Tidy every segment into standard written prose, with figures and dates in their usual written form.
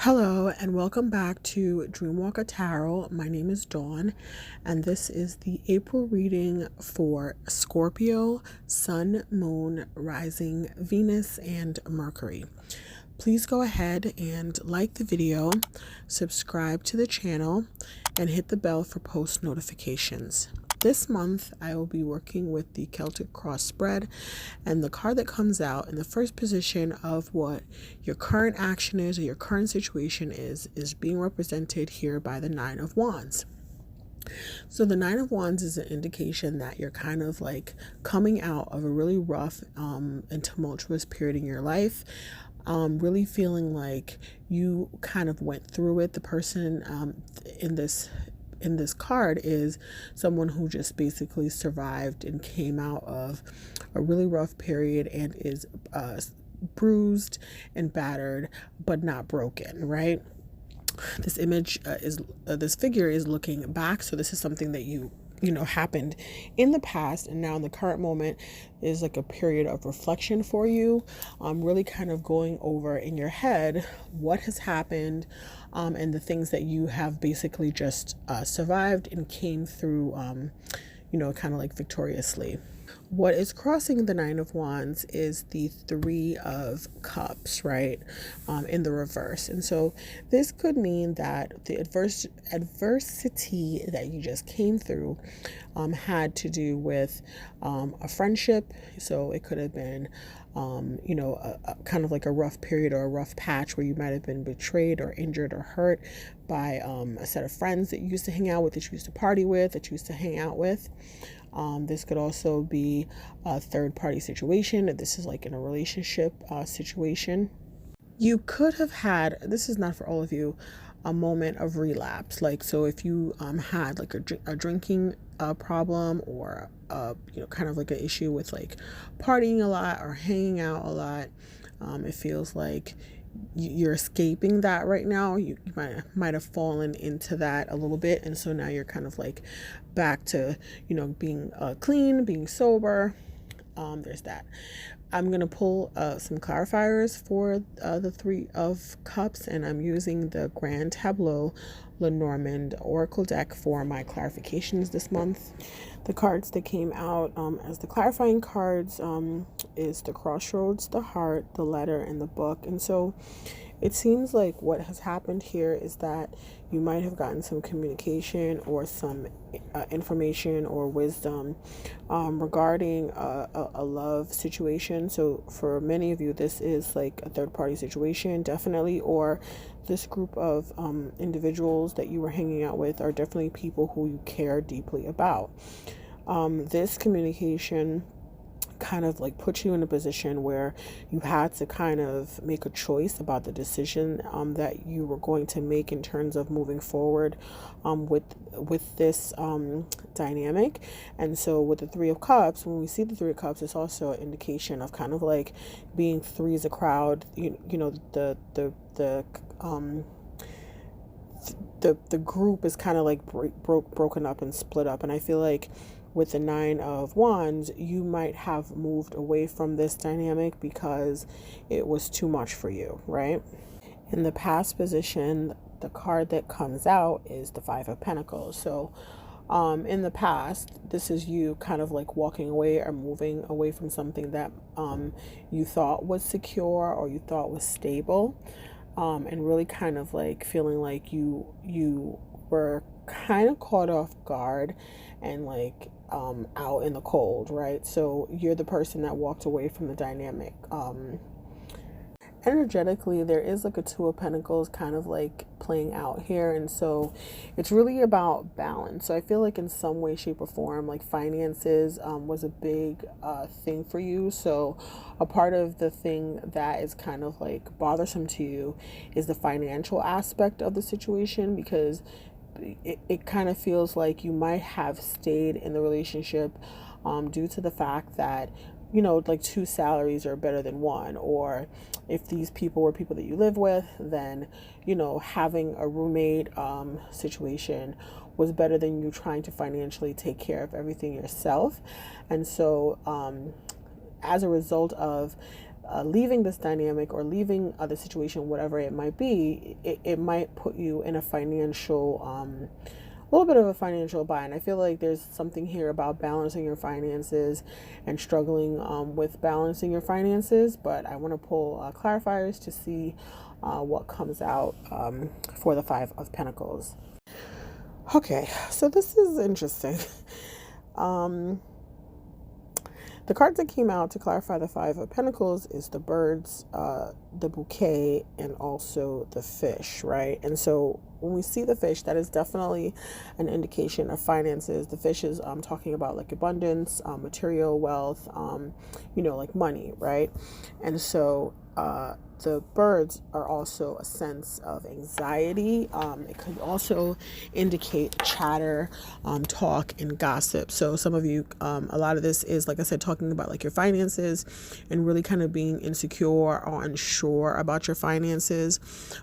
Hello and welcome back to Dreamwalker Tarot. My name is Dawn and this is the April reading for Scorpio, Sun, Moon, Rising, Venus, and Mercury. Please go ahead and like the video, subscribe to the channel, and hit the bell for post notifications. This month, I will be working with the Celtic Cross spread, and the card that comes out in the first position of what your current action is or your current situation is being represented here by the Nine of Wands. So the Nine of Wands is an indication that you're kind of like coming out of a really rough and tumultuous period in your life. Really feeling like you kind of went through it. The person in this card is someone who just basically survived and came out of a really rough period and is bruised and battered, but not broken, right? This image this figure is looking back. So this is something that you know happened in the past, and now in the current moment is like a period of reflection for you, really kind of going over in your head what has happened, and the things that you have basically just survived and came through, kind of like victoriously. What is crossing the Nine of Wands is the Three of Cups, right? In the reverse. And so this could mean that the adversity that you just came through had to do with a friendship. So it could have been, a kind of like a rough period or a rough patch where you might have been betrayed or injured or hurt by a set of friends that you used to hang out with, that you used to party with, that you used to hang out with. This could also be a third-party situation. This is like in a relationship situation. You could have had, this is not for all of you, a moment of relapse. Like, so if you had like a drinking problem, or kind of like an issue with like partying a lot or hanging out a lot, it feels like you're escaping that right now. You might have fallen into that a little bit, and so now you're kind of like back to being clean, being sober. There's that. I'm gonna pull some clarifiers for the Three of Cups, and I'm using the Grand Tableau Lenormand Oracle deck for my clarifications this month. The cards that came out as the clarifying cards is the Crossroads, the Heart, the Letter, and the Book. And so it seems like what has happened here is that you might have gotten some communication or some information or wisdom regarding a love situation. So for many of you, this is like a third-party situation, definitely, or this group of individuals that you were hanging out with are definitely people who you care deeply about. This communication kind of like put you in a position where you had to kind of make a choice about the decision that you were going to make in terms of moving forward with this dynamic. And so with the Three of Cups, when we see the Three of Cups, it's also an indication of kind of like being three is a crowd. The group is kind of like broken up and split up. And I feel like with the Nine of Wands, you might have moved away from this dynamic because it was too much for you, right? In the past position, the card that comes out is the Five of Pentacles. So in the past, this is you kind of like walking away or moving away from something that you thought was secure or you thought was stable, and really kind of like feeling like you were kind of caught off guard and like out in the cold, right? So you're the person that walked away from the dynamic. Energetically, there is like a Two of Pentacles kind of like playing out here, and so it's really about balance. So I feel like in some way, shape, or form, like finances was a big thing for you. So a part of the thing that is kind of like bothersome to you is the financial aspect of the situation, because it kind of feels like you might have stayed in the relationship due to the fact that like two salaries are better than one, or if these people were people that you live with, then having a roommate situation was better than you trying to financially take care of everything yourself. And so as a result of leaving this dynamic or leaving the situation, whatever it might be, it might put you in a financial, a little bit of a financial bind. I feel like there's something here about balancing your finances and struggling with balancing your finances, but I want to pull clarifiers to see what comes out for the Five of Pentacles. Okay, so this is interesting. The cards that came out to clarify the Five of Pentacles is the birds, the bouquet, and also the fish, right? And so when we see the fish, that is definitely an indication of finances. The fish is talking about like abundance, material wealth, like money, right? And so the birds are also a sense of anxiety. It could also indicate chatter, talk, and gossip. So some of you, a lot of this is, like I said, talking about like your finances and really kind of being insecure or unsure about your finances.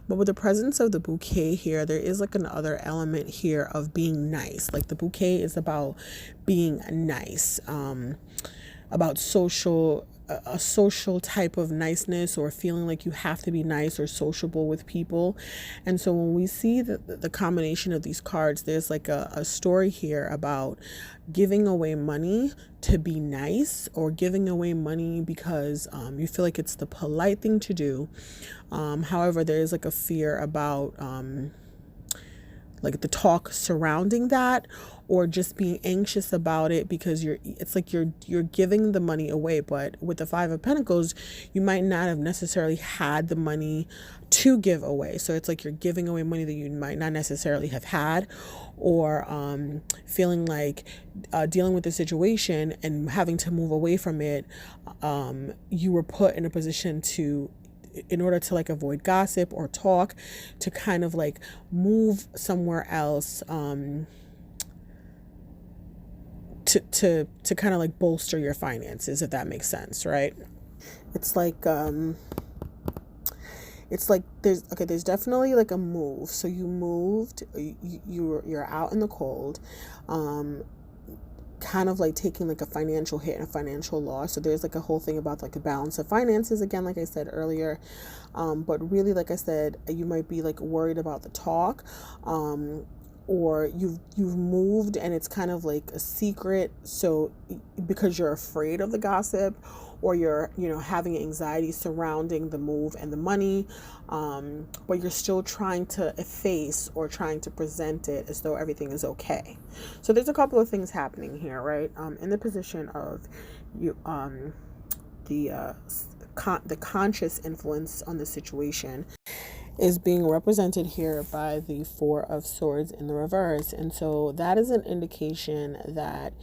But with the presence of the bouquet here, there is like another element here of being nice. Like the bouquet is about being nice, about a social type of niceness, or feeling like you have to be nice or sociable with people. And so when we see the combination of these cards, there's like a story here about giving away money to be nice, or giving away money because you feel like it's the polite thing to do. However, there is like a fear about like the talk surrounding that, or just being anxious about it because it's like you're giving the money away. But with the Five of Pentacles, you might not have necessarily had the money to give away. So it's like you're giving away money that you might not necessarily have had, or feeling like dealing with the situation and having to move away from it. You were put in a position in order to like avoid gossip or talk, to kind of like move somewhere else, to kind of like bolster your finances, if that makes sense, right? It's like there's definitely like a move. So you moved, you're out in the cold, kind of like taking like a financial hit and a financial loss. So there's like a whole thing about like the balance of finances again, like I said earlier. But really, like I said, you might be like worried about the talk, or you've moved and it's kind of like a secret. So because you're afraid of the gossip, or you're having anxiety surrounding the move and the money, but you're still trying to efface or trying to present it as though everything is okay. So there's a couple of things happening here, right? In the position of you, the conscious influence on the situation is being represented here by the Four of Swords in the reverse. And so that is an indication that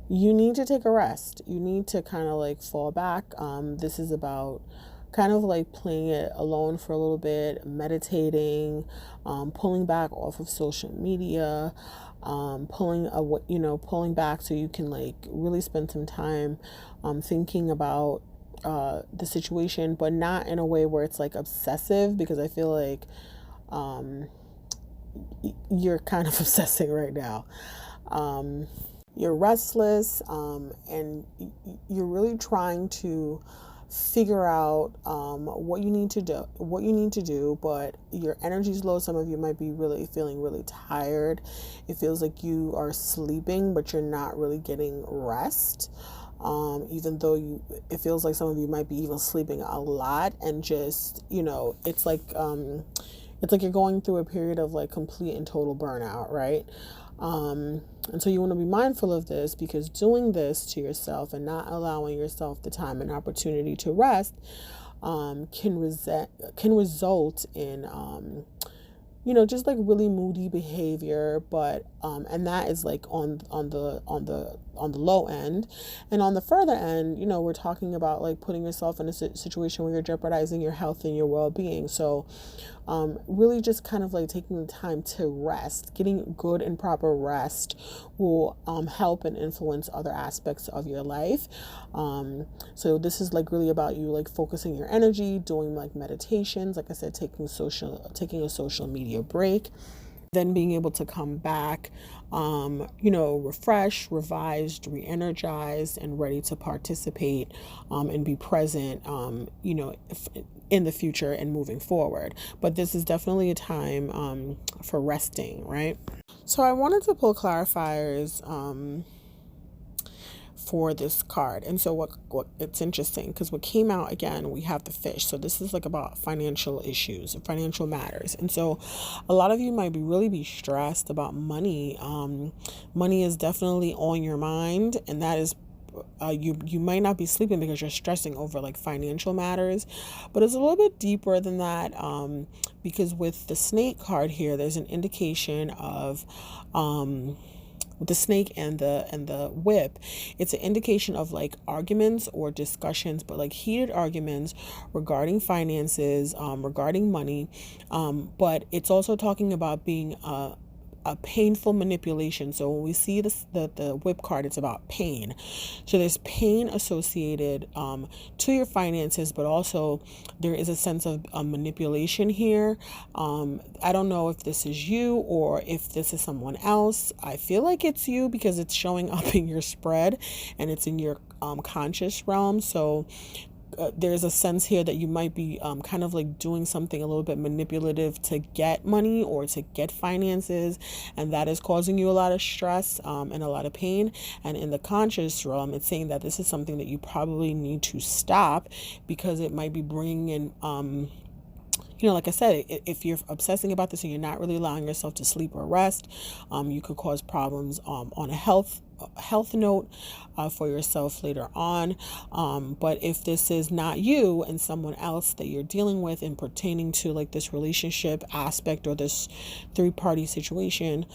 you need to take a rest. You need to kind of like fall back. This is about kind of like playing it alone for a little bit, meditating, pulling back off of social media, pulling back so you can like really spend some time thinking about the situation, but not in a way where it's like obsessive, because I feel like you're kind of obsessing right now. You're restless, and you're really trying to figure out what you need to do, but your energy's low. Some of you might be feeling really tired. It feels like you are sleeping, but you're not really getting rest. Even though it feels like some of you might be even sleeping a lot, and just, it's like you're going through a period of like complete and total burnout, right? And so you want to be mindful of this, because doing this to yourself and not allowing yourself the time and opportunity to rest can result in just like really moody behavior. But and that is like on the low end. And on the further end, we're talking about like putting yourself in a situation where you're jeopardizing your health and your well-being. So really just kind of like taking the time to rest, getting good and proper rest will help and influence other aspects of your life. So this is like really about you like focusing your energy, doing like meditations, like I said, taking a social media break. then being able to come back, refreshed, revised, re-energized, and ready to participate, and be present, in the future and moving forward. But this is definitely a time for resting, right? So I wanted to pull clarifiers for this card. And so what it's interesting because what came out, again, we have the fish. So this is like about financial issues, financial matters. And so a lot of you might be stressed about money. Money is definitely on your mind, and that is you might not be sleeping because you're stressing over like financial matters, but it's a little bit deeper than that, because with the snake card here, there's an indication of with the snake and the whip, it's an indication of like arguments or discussions, but like heated arguments regarding finances, regarding money, but it's also talking about being a painful manipulation. So when we see this, the whip card, it's about pain. So there's pain associated to your finances, but also there is a sense of manipulation here. I don't know if this is you or if this is someone else. I feel like it's you because it's showing up in your spread and it's in your conscious realm. So there's a sense here that you might be kind of like doing something a little bit manipulative to get money or to get finances, and that is causing you a lot of stress and a lot of pain. And in the conscious realm, it's saying that this is something that you probably need to stop because it might be bringing in like I said, if you're obsessing about this and you're not really allowing yourself to sleep or rest, you could cause problems on a health note for yourself later on. But if this is not you and someone else that you're dealing with and pertaining to like this relationship aspect or this three-party situation,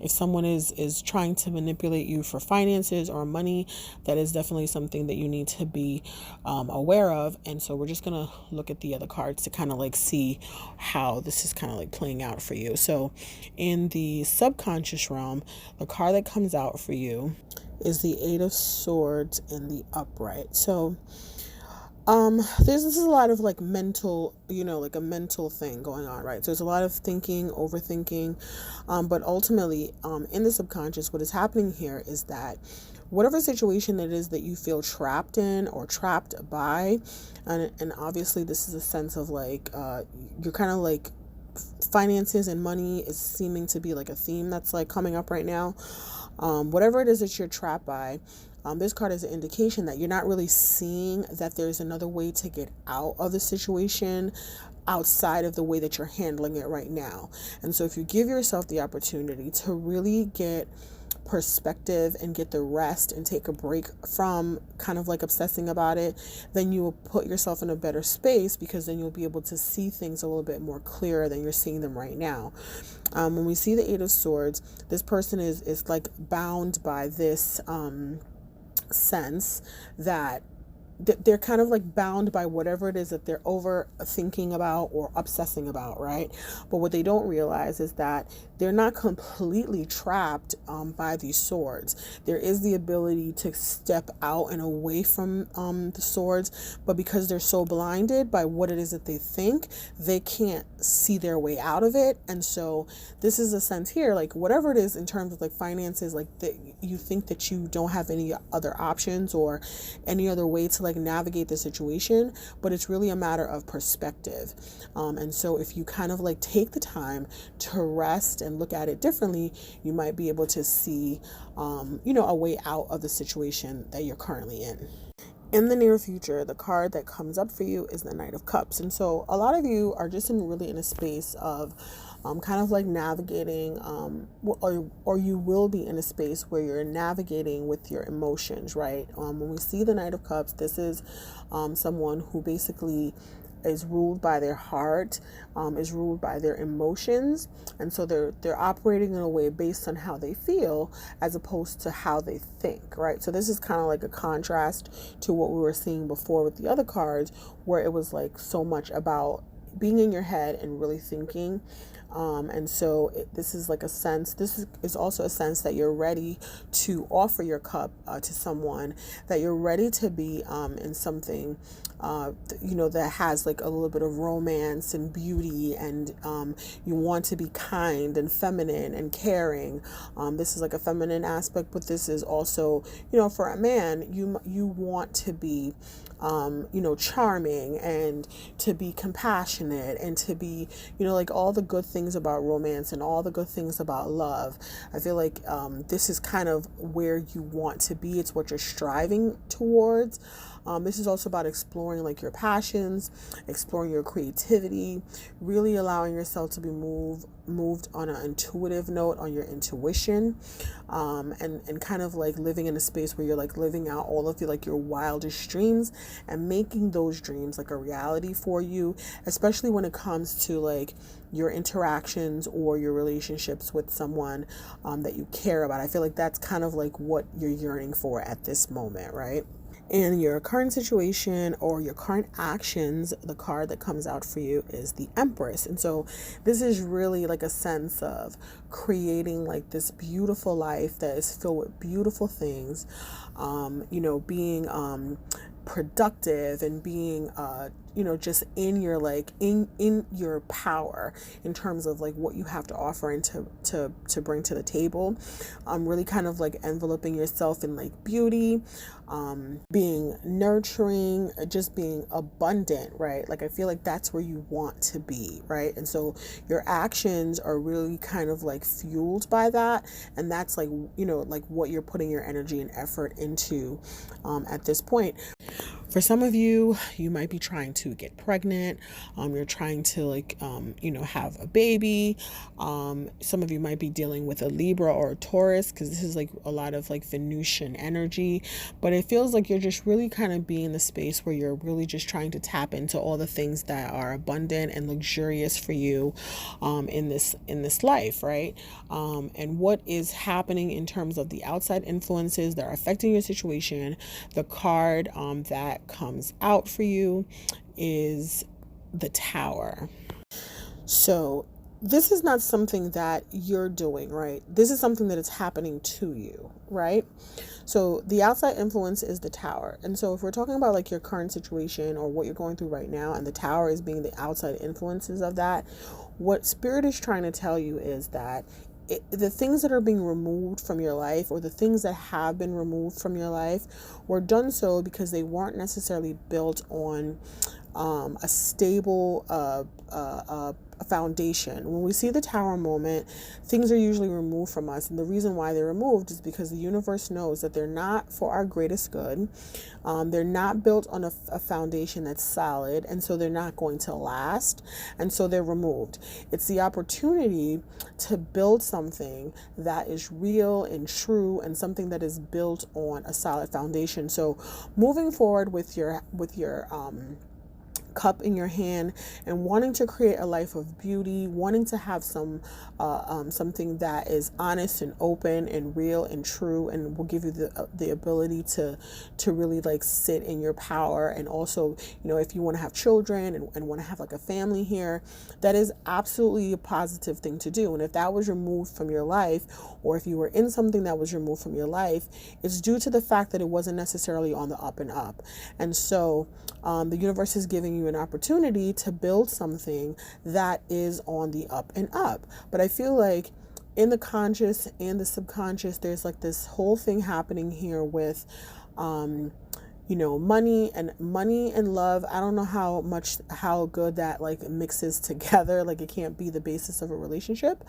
if someone is trying to manipulate you for finances or money, that is definitely something that you need to be aware of. And so we're just going to look at the other cards to kind of like see how this is kind of like playing out for you. So in the subconscious realm, the card that comes out for you is the Eight of Swords in the upright. So this is a lot of like mental, like a mental thing going on, right? So there's a lot of thinking, overthinking, but ultimately, in the subconscious, what is happening here is that whatever situation it is that you feel trapped in or trapped by, and obviously this is a sense of like, you're kind of like finances and money is seeming to be like a theme that's like coming up right now. Whatever it is that you're trapped by, this card is an indication that you're not really seeing that there's another way to get out of the situation outside of the way that you're handling it right now. And so if you give yourself the opportunity to really get perspective and get the rest and take a break from kind of like obsessing about it, then you will put yourself in a better space, because then you'll be able to see things a little bit more clearer than you're seeing them right now. When we see the Eight of Swords, this person is like bound by this sense that they're kind of like bound by whatever it is that they're overthinking about or obsessing about, right? But what they don't realize is that they're not completely trapped by these swords. There is the ability to step out and away from the swords, but because they're so blinded by what it is that they think, they can't see their way out of it. And so this is a sense here, like whatever it is in terms of like finances, like that you think that you don't have any other options or any other way to like navigate the situation, but it's really a matter of perspective. And so if you kind of like take the time to rest and look at it differently, you might be able to see, a way out of the situation that you're currently in. In the near future, the card that comes up for you is the Knight of Cups. And so a lot of you are just really in a space of kind of like navigating, or you will be in a space where you're navigating with your emotions, right? When we see the Knight of Cups, this is someone who basically is ruled by their heart, is ruled by their emotions, and so they're operating in a way based on how they feel as opposed to how they think, right? So this is kind of like a contrast to what we were seeing before with the other cards, where it was like so much about being in your head and really thinking. And so this is like a sense, this is also a sense that you're ready to offer your cup to someone, that you're ready to be in something that has like a little bit of romance and beauty, and you want to be kind and feminine and caring. This is like a feminine aspect, but this is also, for a man, you want to be charming, and to be compassionate, and to be, like all the good things about romance and all the good things about love. I feel like this is kind of where you want to be. It's what you're striving towards. This is also about exploring like your passions, exploring your creativity, really allowing yourself to be moved on an intuitive note, on your intuition, and kind of like living in a space where you're like living out all of your wildest dreams, and making those dreams like a reality for you, especially when it comes to like your interactions or your relationships with someone that you care about. I feel like that's kind of like what you're yearning for at this moment, right? In your current situation or your current actions, the card that comes out for you is the Empress. And so this is really like a sense of creating like this beautiful life that is filled with beautiful things, being productive, and being just in your like in your power in terms of like what you have to offer and to bring to the table. Really kind of like enveloping yourself in like beauty, being nurturing, just being abundant, right? Like I feel like that's where you want to be, right? And so your actions are really kind of like fueled by that, and that's like like what you're putting your energy and effort into at this point. For some of you, you might be trying to get pregnant. You're trying to like, have a baby. Some of you might be dealing with a Libra or a Taurus, because this is like a lot of like Venusian energy. But it feels like you're just really kind of being in the space where you're really just trying to tap into all the things that are abundant and luxurious for you in this life, right? And what is happening in terms of the outside influences that are affecting your situation. The card that comes out for you is the Tower. So this is not something that you're doing, right? This is something that is happening to you, right? So the outside influence is the Tower. And so if we're talking about like your current situation or what you're going through right now, and the Tower is being the outside influences of that, what Spirit is trying to tell you is that the things that are being removed from your life, or the things that have been removed from your life, were done so because they weren't necessarily built on a stable foundation. When we see the Tower moment, things are usually removed from us, and the reason why they're removed is because the universe knows that they're not for our greatest good. They're not built on a foundation that's solid, and so they're not going to last, and so they're removed. It's the opportunity to build something that is real and true, and something that is built on a solid foundation. So moving forward with your cup in your hand, and wanting to create a life of beauty, wanting to have something that is honest and open and real and true, and will give you the ability to really like sit in your power. And also, if you want to have children and want to have like a family here, that is absolutely a positive thing to do. And if that was removed from your life, or if you were in something that was removed from your life, it's due to the fact that it wasn't necessarily on the up and up. And so the universe is giving you an opportunity to build something that is on the up and up. But I feel like in the conscious and the subconscious, there's like this whole thing happening here with money and love. I don't know how good that like mixes together. Like it can't be the basis of a relationship.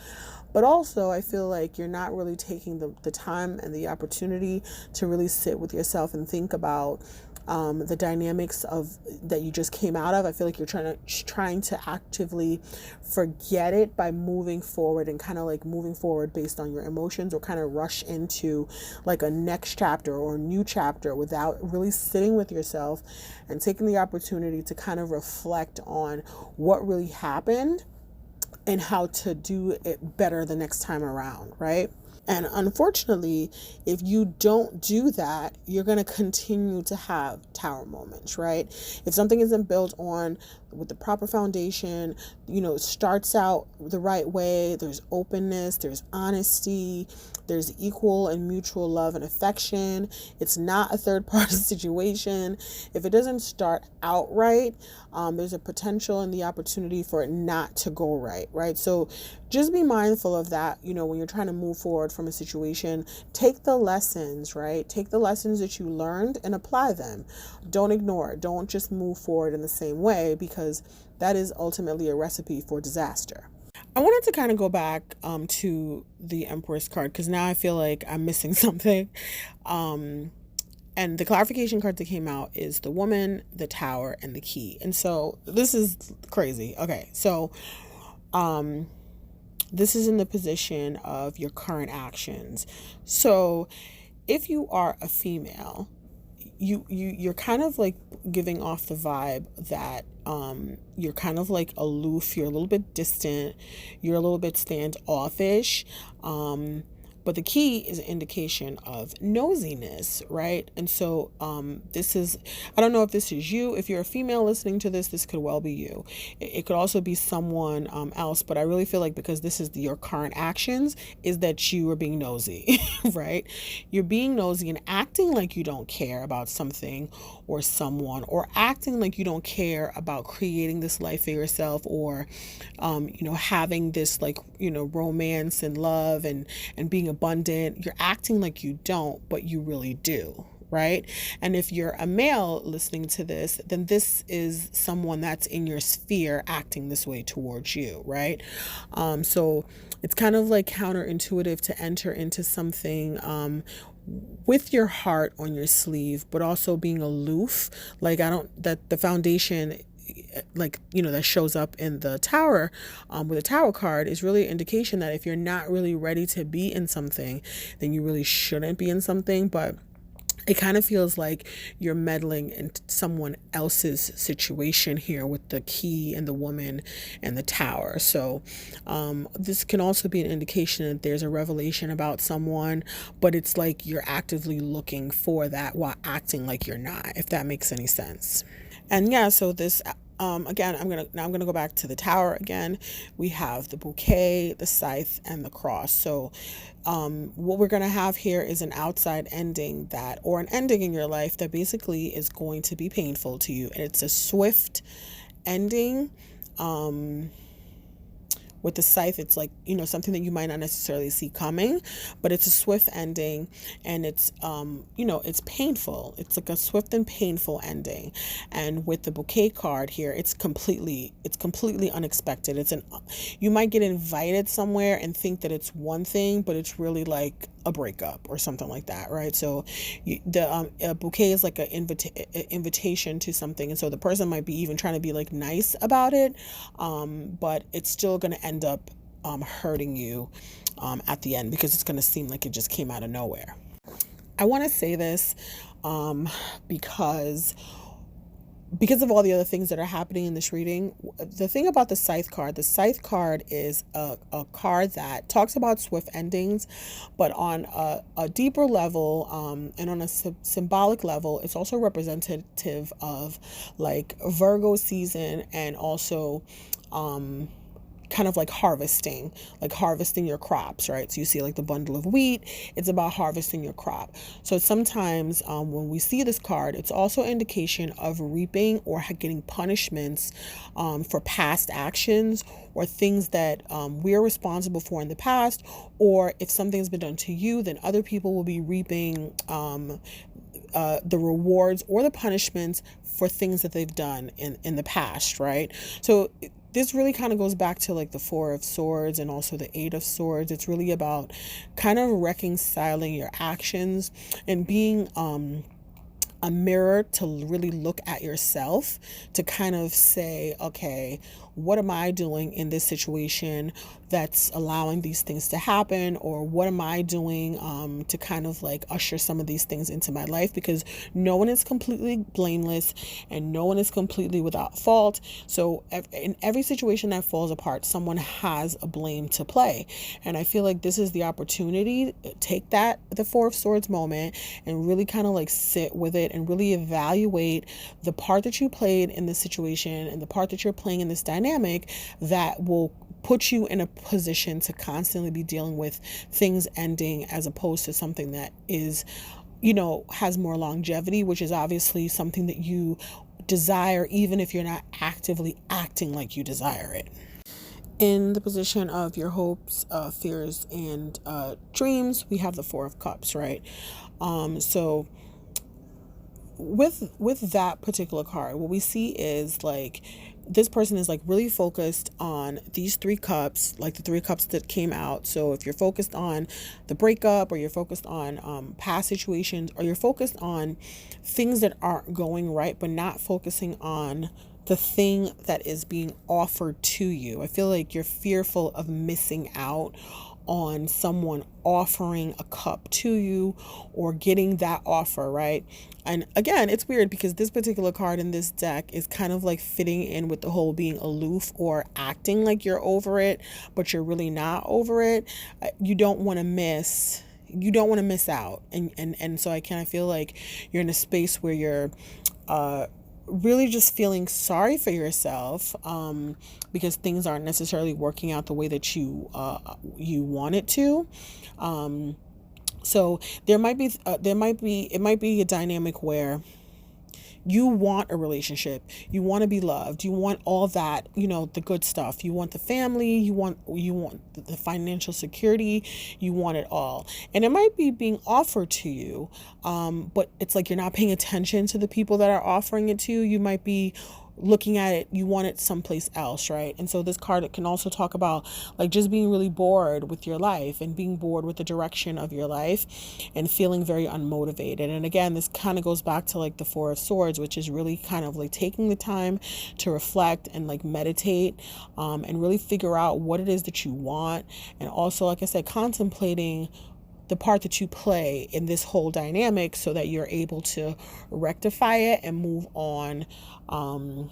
But also I feel like you're not really taking the time and the opportunity to really sit with yourself and think about the dynamics of that you just came out of. I feel like you're trying to actively forget it by moving forward, and kind of like moving forward based on your emotions, or kind of rush into like a next chapter or a new chapter without really sitting with yourself and taking the opportunity to kind of reflect on what really happened and how to do it better the next time around, right? And unfortunately, if you don't do that, you're going to continue to have tower moments, right? If something isn't built on with the proper foundation, starts out the right way, there's openness, there's honesty, there's equal and mutual love and affection. It's not a third party situation. If it doesn't start out right, there's a potential and the opportunity for it not to go right, right? So just be mindful of that, when you're trying to move forward from a situation. Take the lessons, right? Take the lessons that you learned and apply them. Don't ignore it. Don't just move forward in the same way, because that is ultimately a recipe for disaster. I wanted to kind of go back to the Empress card, because now I feel like I'm missing something. And the clarification card that came out is the woman, the tower, and the key. And so this is crazy. Okay, so this is in the position of your current actions. So if you are a female, you're kind of like giving off the vibe that you're kind of like aloof, you're a little bit distant, you're a little bit standoffish. But the key is an indication of nosiness, right? And so this is, I don't know if this is you. If you're a female listening to this could well be you. It could also be someone else, but I really feel like because this is your current actions, is that you are being nosy, right? You're being nosy and acting like you don't care about something or someone, or acting like you don't care about creating this life for yourself, or having this romance and love and being abundant. You're acting like you don't, but you really do, right? And if you're a male listening to this, then this is someone that's in your sphere acting this way towards you, right? So it's kind of like counterintuitive to enter into something with your heart on your sleeve, but also being aloof. That the foundation, that shows up in the tower, with the tower card, is really an indication that if you're not really ready to be in something, then you really shouldn't be in something. But it kind of feels like you're meddling in someone else's situation here with the key and the woman and the tower. So this can also be an indication that there's a revelation about someone, but it's like you're actively looking for that while acting like you're not, if that makes any sense. And yeah, so this again, I'm gonna go back to the tower again. We have the bouquet, the scythe, and the cross. So what we're gonna have here is an outside ending or an ending in your life that basically is going to be painful to you, and it's a swift ending. With the scythe, it's like, something that you might not necessarily see coming, but it's a swift ending, and it's, it's painful. It's like a swift and painful ending. And with the bouquet card here, it's completely unexpected. You might get invited somewhere and think that it's one thing, but it's really like a breakup or something like that, right? So a bouquet is like an invitation to something, and so the person might be even trying to be like nice about it, but it's still going to end up hurting you at the end, because it's going to seem like it just came out of nowhere. I want to say this because of all the other things that are happening in this reading. The thing about the scythe card is a card that talks about swift endings, but on a deeper level, and on a symbolic level, it's also representative of like Virgo season, and also kind of like harvesting your crops, right? So you see like the bundle of wheat, it's about harvesting your crop. So sometimes when we see this card, it's also an indication of reaping or getting punishments for past actions or things that we're responsible for in the past, or if something's been done to you, then other people will be reaping the rewards or the punishments for things that they've done in the past, right? So this really kind of goes back to like the Four of Swords and also the Eight of Swords. It's really about kind of reconciling your actions and being a mirror to really look at yourself, to kind of say, okay, what am I doing in this situation that's allowing these things to happen? Or what am I doing to kind of like usher some of these things into my life? Because no one is completely blameless and no one is completely without fault. So in every situation that falls apart, someone has a blame to play. And I feel like this is the opportunity to take the Four of Swords moment and really kind of like sit with it and really evaluate the part that you played in this situation and the part that you're playing in this dynamic that will put you in a position to constantly be dealing with things ending, as opposed to something that is, has more longevity, which is obviously something that you desire, even if you're not actively acting like you desire it. In the position of your hopes, fears, and dreams, we have the Four of Cups, right? So with that particular card, what we see is like this person is like really focused on these three cups, like the three cups that came out. So if you're focused on the breakup, or you're focused on past situations, or you're focused on things that aren't going right, but not focusing on the thing that is being offered to you, I feel like you're fearful of missing out on someone offering a cup to you or getting that offer, right? And again, it's weird because this particular card in this deck is kind of like fitting in with the whole being aloof or acting like you're over it, but you're really not over it. You don't want to miss out. And so I kind of feel like you're in a space where you're really just feeling sorry for yourself, because things aren't necessarily working out the way that you want it to. So it might be a dynamic where you want a relationship, you want to be loved, you want all that, the good stuff, you want the family, you want the financial security, you want it all, and it might be being offered to you, but it's like you're not paying attention to the people that are offering it to you. You might be looking at it, you want it someplace else, right? And so this card can also talk about like just being really bored with your life and being bored with the direction of your life and feeling very unmotivated. And again, this kind of goes back to like the Four of Swords, which is really kind of like taking the time to reflect and like meditate, and really figure out what it is that you want. And also, like I said, contemplating the part that you play in this whole dynamic so that you're able to rectify it and move on, move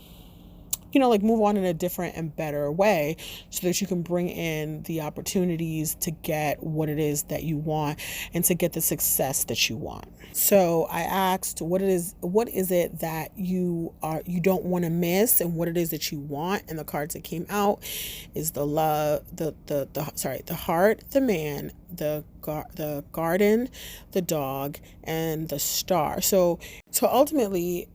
on in a different and better way so that you can bring in the opportunities to get what it is that you want and to get the success that you want. So I asked, what is it that you don't want to miss, and what it is that you want? And the cards that came out is the love, the heart, the man, the garden, the dog, and the star. So ultimately,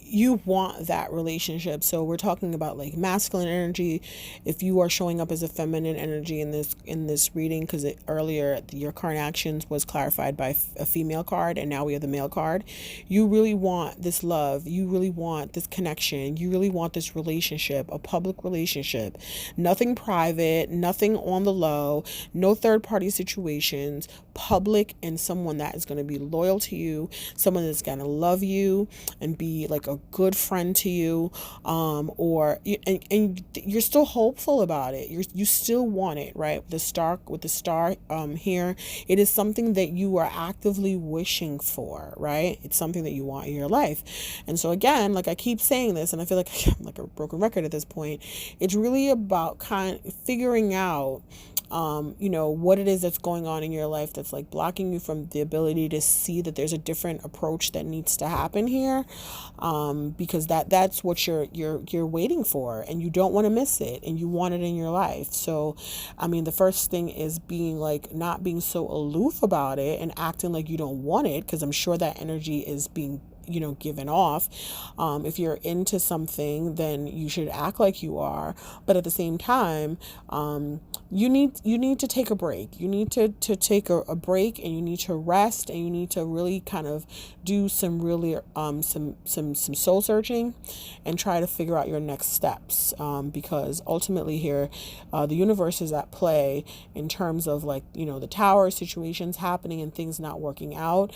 you want that relationship. So we're talking about like masculine energy. If you are showing up as a feminine energy in this reading, because earlier your current actions was clarified by a female card, and now we have the male card. You really want this love. You really want this connection. You really want this relationship, a public relationship. Nothing private, nothing on the low, no third party situations, public, and someone that is going to be loyal to you, someone that's going to love you and be like a good friend to you, and you're still hopeful about it. You still want it, right? With the star here, it is something that you are actively wishing for, right? It's something that you want in your life. And so again, like I keep saying this, and I feel like I'm like a broken record at this point, it's really about kind of figuring out what it is that's going on in your life that's like blocking you from the ability to see that there's a different approach that needs to happen here, because that's what you're waiting for, and you don't want to miss it, and you want it in your life. So I mean, the first thing is being like not being so aloof about it and acting like you don't want it, because I'm sure that energy is being given off. If you're into something, then you should act like you are, but at the same time, you need to take a break. You need to take a break, and you need to rest, and you need to really kind of do some really some soul searching and try to figure out your next steps, because ultimately here, the universe is at play in terms of like the tower situations happening and things not working out.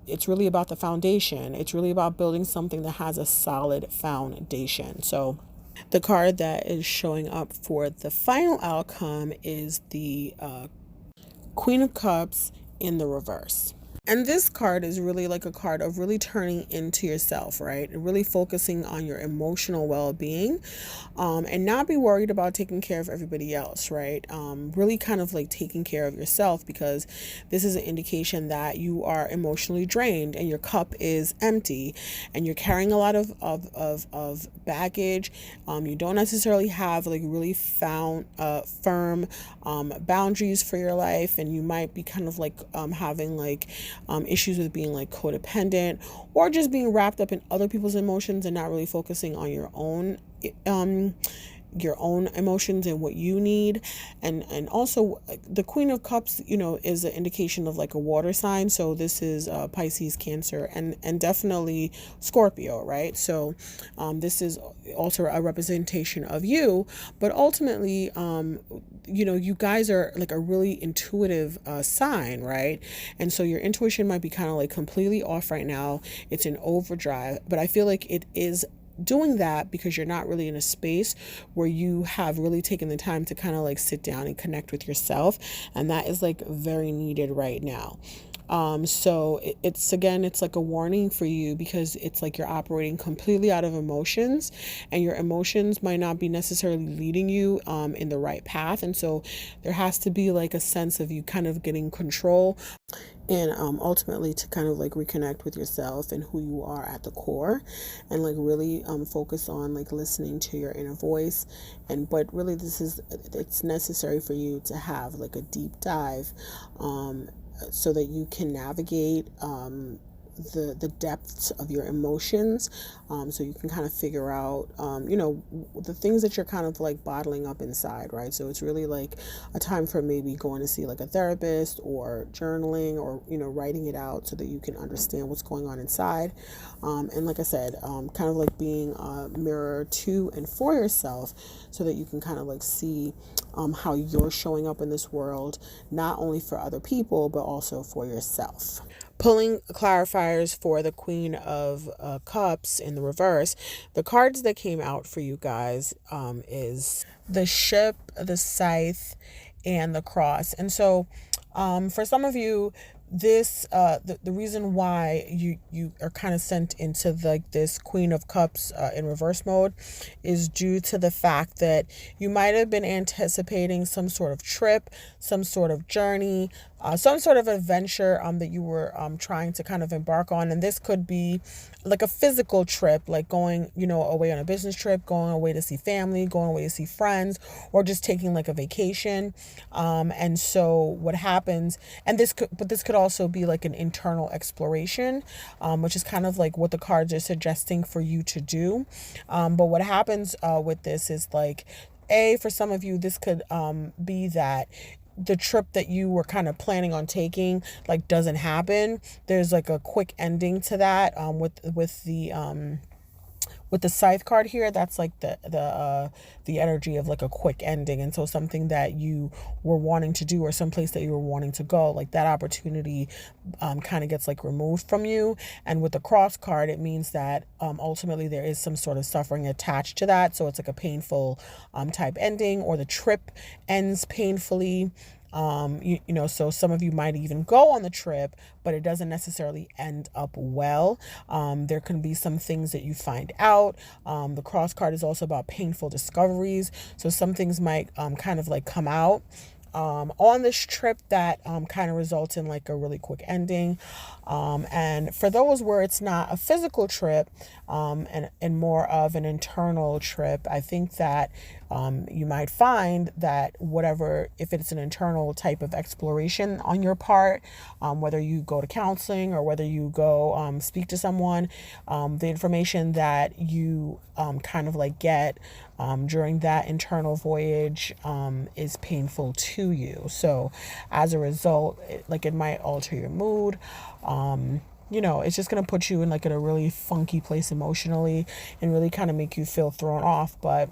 It's really about the foundation. foundation. It's really about building something that has a solid foundation. So the card that is showing up for the final outcome is the Queen of Cups in the reverse. And this card is really like a card of really turning into yourself, right? And really focusing on your emotional well-being, and not be worried about taking care of everybody else, right? Really kind of like taking care of yourself, because this is an indication that you are emotionally drained and your cup is empty and you're carrying a lot of baggage. You don't necessarily have like really firm boundaries for your life, and you might be kind of like having like issues with being like codependent, or just being wrapped up in other people's emotions and not really focusing on your own emotions and what you need. And also the Queen of Cups, is an indication of like a water sign. So this is Pisces, Cancer, and definitely Scorpio, right? So this is also a representation of you, but ultimately you guys are like a really intuitive sign, right? And so your intuition might be kind of like completely off right now. It's in overdrive, but I feel like it is doing that because you're not really in a space where you have really taken the time to kind of like sit down and connect with yourself, and that is like very needed right now. So it's like a warning for you, because it's like you're operating completely out of emotions, and your emotions might not be necessarily leading you in the right path. And so there has to be like a sense of you kind of getting control, and ultimately to kind of like reconnect with yourself and who you are at the core, and like really focus on like listening to your inner voice. But really it's necessary for you to have like a deep dive so that you can navigate the depths of your emotions, so you can kind of figure out the things that you're kind of like bottling up inside, right? So it's really like a time for maybe going to see like a therapist, or journaling, or writing it out, so that you can understand what's going on inside. And like I said, kind of like being a mirror to and for yourself, so that you can kind of like see how you're showing up in this world, not only for other people but also for yourself. Pulling clarifiers for the Queen of Cups in the reverse, the cards that came out for you guys is the Ship, the Scythe, and the Cross. And so for some of you, this the reason why you are kind of sent into this Queen of Cups in reverse mode is due to the fact that you might have been anticipating some sort of trip, some sort of journey, some sort of adventure that you were trying to kind of embark on. And this could be like a physical trip, like going away on a business trip, going away to see family, going away to see friends, or just taking like a vacation. And so what happens, and this could also be like an internal exploration, which is kind of like what the cards are suggesting for you to do. But what happens with this is like, for some of you, this could be that the trip that you were kind of planning on taking like doesn't happen. There's like a quick ending to that with the Scythe card here. That's like the energy of like a quick ending. And so something that you were wanting to do, or someplace that you were wanting to go, like that opportunity kind of gets like removed from you. And with the Cross card, it means that ultimately there is some sort of suffering attached to that. So it's like a painful type ending, or the trip ends painfully. So some of you might even go on the trip, but it doesn't necessarily end up well. There can be some things that you find out. The Cross card is also about painful discoveries. So some things might kind of like come out on this trip that kind of results in like a really quick ending. And for those where it's not a physical trip and more of an internal trip, I think that you might find that if it's an internal type of exploration on your part, whether you go to counseling or whether you go speak to someone, the information that you kind of like get during that internal voyage is painful to you. So as a result, it might alter your mood. It's just going to put you in like in a really funky place emotionally, and really kind of make you feel thrown off. But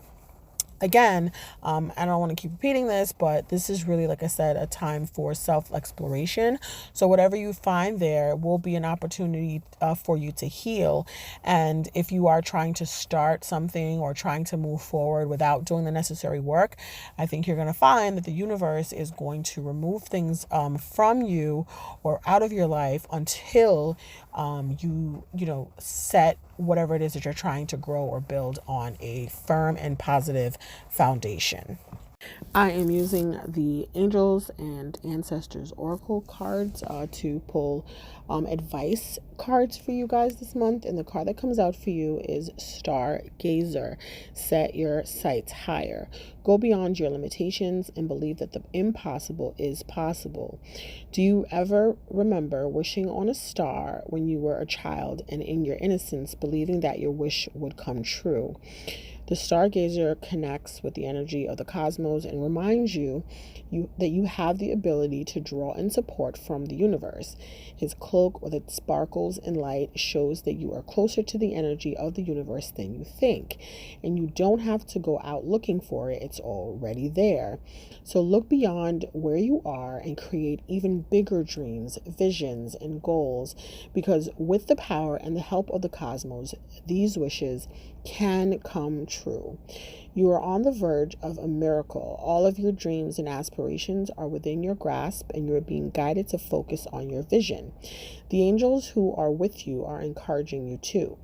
again, I don't want to keep repeating this, but this is really, like I said, a time for self-exploration. So whatever you find there will be an opportunity for you to heal. And if you are trying to start something or trying to move forward without doing the necessary work, I think you're going to find that the universe is going to remove things from you or out of your life until you set whatever it is that you're trying to grow or build on a firm and positive foundation. I am using the Angels and Ancestors Oracle cards to pull advice cards for you guys this month. And the card that comes out for you is Stargazer. Set your sights higher. Go beyond your limitations and believe that the impossible is possible. Do you ever remember wishing on a star when you were a child and in your innocence believing that your wish would come true? The stargazer connects with the energy of the cosmos and reminds you that you have the ability to draw in support from the universe. His cloak with its sparkles and light shows that you are closer to the energy of the universe than you think, and you don't have to go out looking for it. It's already there. So look beyond where you are and create even bigger dreams, visions, and goals, because with the power and the help of the cosmos, these wishes can come true. You are on the verge of a miracle. All of your dreams and aspirations are within your grasp, and you are being guided to focus on your vision. The angels who are with you are encouraging you too.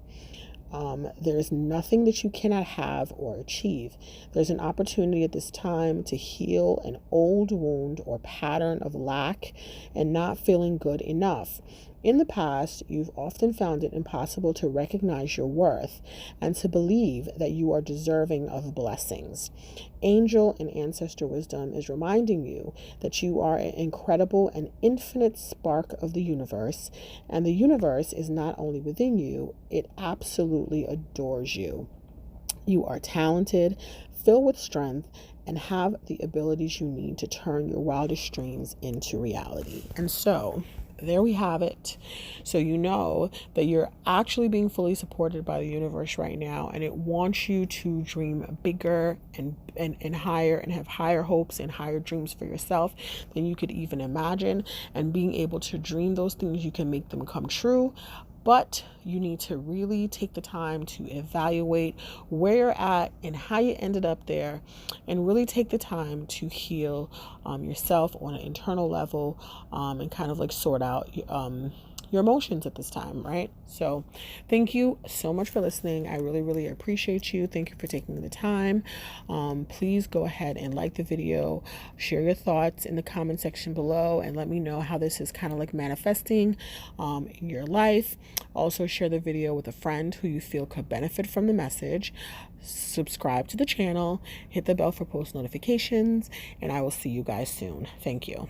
There is nothing that you cannot have or achieve. There's an opportunity at this time to heal an old wound or pattern of lack and not feeling good enough. In the past, you've often found it impossible to recognize your worth and to believe that you are deserving of blessings. Angel and ancestor wisdom is reminding you that you are an incredible and infinite spark of the universe, and the universe is not only within you, it absolutely adores you. You are talented, filled with strength, and have the abilities you need to turn your wildest dreams into reality. And so, there we have it. So you know that you're actually being fully supported by the universe right now, and it wants you to dream bigger and higher and have higher hopes and higher dreams for yourself than you could even imagine. And being able to dream those things, you can make them come true. But you need to really take the time to evaluate where you're at and how you ended up there, and really take the time to heal yourself on an internal level, and kind of like sort out your emotions at this time, right? So thank you so much for listening. I really, really appreciate you. Thank you for taking the time. Please go ahead and like the video, share your thoughts in the comment section below, and let me know how this is kind of like manifesting in your life. Also share the video with a friend who you feel could benefit from the message. Subscribe to the channel, hit the bell for post notifications, and I will see you guys soon. Thank you.